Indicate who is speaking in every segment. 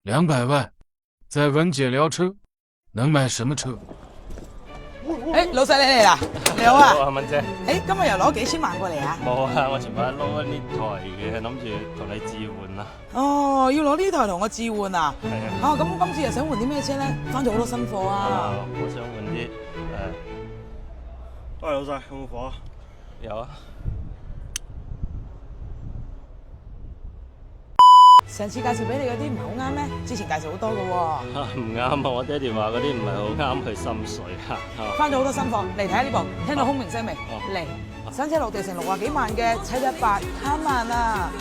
Speaker 1: 200萬，在文姐聊車，能買什麼車？
Speaker 2: 老細你嚟啦，你好啊。
Speaker 3: 好啊，文姐。
Speaker 2: 今日又攞幾千萬過嚟啊？
Speaker 3: 冇啊，我前排撈緊呢台嘅，諗住同你置換啦。
Speaker 2: 哦，要攞呢台同我置換啊？
Speaker 3: 係啊。
Speaker 2: 咁今次又想換啲咩車咧？翻咗好多新貨啊。
Speaker 3: 我想換啲
Speaker 4: 喂，老細，有冇火啊？
Speaker 3: 有啊。
Speaker 2: 上次介紹俾你嗰啲唔係好啱咩？之前介紹好多㗎喎。
Speaker 3: 唔啱啊！我爹哋話嗰啲唔係好啱佢心水啊。
Speaker 2: 翻咗好多新貨，嚟睇下呢部，聽到空明聲未？嚟，新車落地成60幾萬嘅718貪慢啊！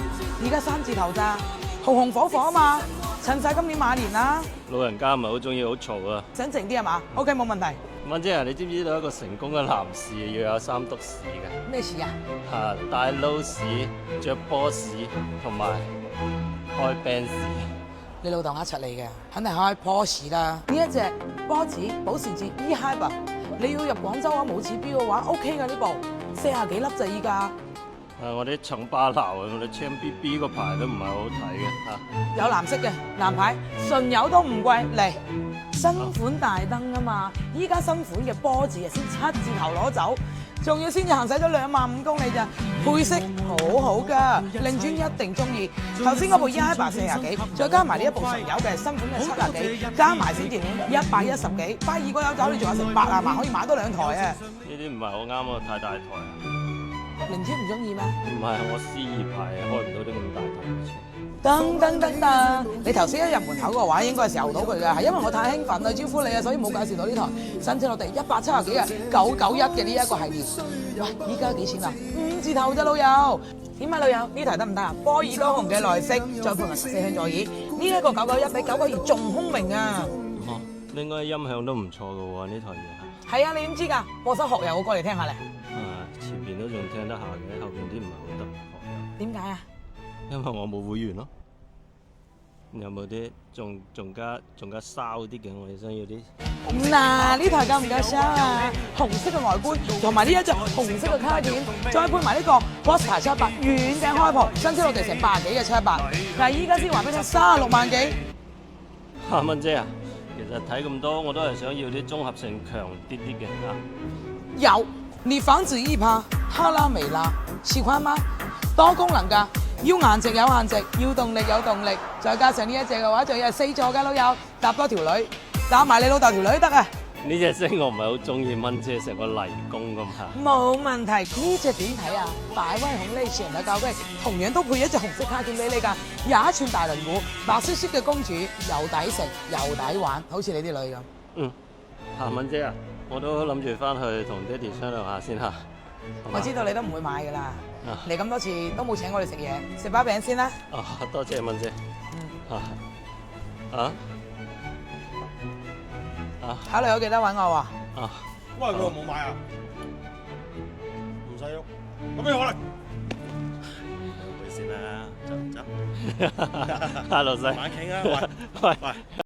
Speaker 2: 而家3字頭咋，紅紅火火啊嘛，趁晒今年馬年啦。
Speaker 3: 老人家唔係好中意好嘈啊。
Speaker 2: 想靜啲係嘛 ？OK， 冇問題。
Speaker 3: 文姐啊，你知唔知道一個成功嘅男士要有3篤屎嘅？
Speaker 2: 咩事啊？
Speaker 3: 大撈屎、着波士同埋開 Benz。
Speaker 2: 你老豆呃出嚟嘅，肯定開 Porsche 啦。呢一隻波子保時捷 E-Hybrid， 你要入廣州啊冇指標嘅話 ，OK 㗎呢部，40幾粒咋依家。
Speaker 3: 我啲重巴流啊，我哋青 BB 個牌都唔係好睇嘅。
Speaker 2: 有藍色嘅藍牌，純油都唔貴。嚟新款大燈啊嘛，依家新款嘅波子啊先7字頭攞走，仲要先至行駛咗25000公里咋，配色好好噶，令尊一定中意。頭先嗰部 E-Hybrid 40幾，再加埋呢一部純油嘅新款嘅70幾，加埋先至110幾，百二個有走你仲有成80萬可以買多2台啊！
Speaker 3: 呢啲唔係好啱啊，太大台啊！
Speaker 2: 凌尊唔中意咩？
Speaker 3: 唔係，我C2牌開唔到啲咁大台嘅車。
Speaker 2: 噔，你頭先一入門口嘅話，應該係時候到佢㗎，係因為我太興奮去招呼你啊，所以冇介紹到呢台新車落地170幾嘅991嘅呢一個系列。喂，依家幾錢啊？5字頭啫，老友。點啊，老友？呢台得唔得啊？波爾多紅嘅內飾，再配埋14向座椅，呢一個991比992仲空明啊！
Speaker 3: 應該音響都唔錯㗎喎，呢台嘢。
Speaker 2: 係啊，你點知㗎？播首學友我過嚟聽下嚟。
Speaker 3: 前邊都仲聽得下嘅，後邊啲唔係好得學友。
Speaker 2: 點解啊？
Speaker 3: 因為我冇會員咯。有冇啲仲加騷啲嘅？我哋想要啲。
Speaker 2: 嗱，呢台夠唔夠騷啊？紅色嘅外觀，同埋呢一隻紅色嘅卡件，再配埋呢個 Boxster 718軟頸開篷，新車落地成80幾嘅718，但係依家先話俾你聽36萬幾。
Speaker 3: 文姐啊，其實睇咁多，我都係想要啲綜合性強啲嘅
Speaker 2: 有，你房子1趴，特拉美拉，喜歡嗎？多功能㗎。要顏值有顏值，要動力有動力，再加上呢一隻嘅話，仲有4座嘅老友，搭多條女，搭埋你老豆條女得啊！
Speaker 3: 呢隻聲我唔係好中意，文姐成個泥工咁嚇。
Speaker 2: 冇問題，呢隻點睇啊？百威紅利前嘅較貴，同樣都配一隻紅色卡件俾你㗎，廿1寸大輪槲，白色色嘅公主，又抵食又抵玩，好似你啲女咁。
Speaker 3: 文姐啊，我都諗住翻去同爹哋商量下先嚇。
Speaker 2: 我知道你都唔會買㗎啦，嚟咁多次都冇請我哋食嘢，食包餅先啦。
Speaker 3: 多謝文姐。
Speaker 2: 考慮好記得揾我喎。
Speaker 4: 喂，佢冇買啊？唔使喐，咁咩可能？佢先啦，走。
Speaker 3: 老細。
Speaker 4: 晚傾啊，喂。